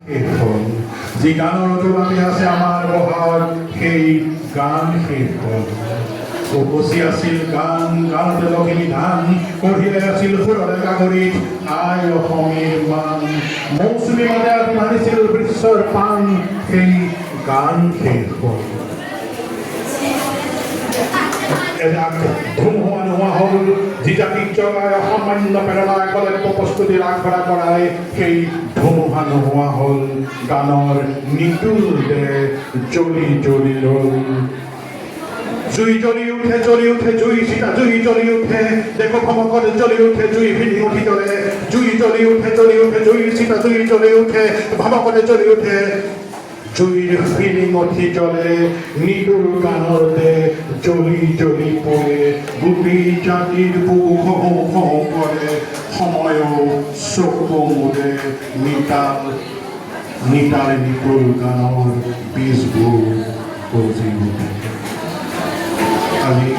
কীৰ্তন যি গানৰ জোৰাতে আছে আমাৰ বহাৰ সেই গান কীৰ্তন উপচি আছিল গান গানতে লখিমী ধান কঢ়িয়াই আছিল সুৰৰে কাগৰীত আই অসমীৰ মান মৌচুমী মাজাত মাৰিছিল বিশ্বৰ পাণ সেই গান কীৰ্তন এজাক ধুমুহা নোহোৱা হ'ল যি জাতিক জগাই অসামান্য প্ৰেৰণাই কলেক্ট প্ৰস্তুতিৰ আগবঢ়া কৰাই সেই ধুমুহা নোহোৱা হ'ল গানৰ নিতুল দে জ্বলি জ্বলি ৰ'ল জুই জ্বলি উঠে জুই চিতা জুই জ্বলি উঠে দেখো ভমকত জ্বলি উঠে জুই ভিনি উঠি জ্বলে জুই জ্বলি উঠে জুই চিতা জুই জ্বলি উঠে ভমকতে জ্বলি উঠে জুইৰ ফিলিঙঠি জ্বলে নিতুল গানৰ দে জ্বলি জ্বলি পৰে গোটেই জাতিৰ বুক হওঁ হওঁ কৰে সময়ো চকু মুদে নিতাল নিতুল গানৰ বীজবোৰ গজি উঠে আজি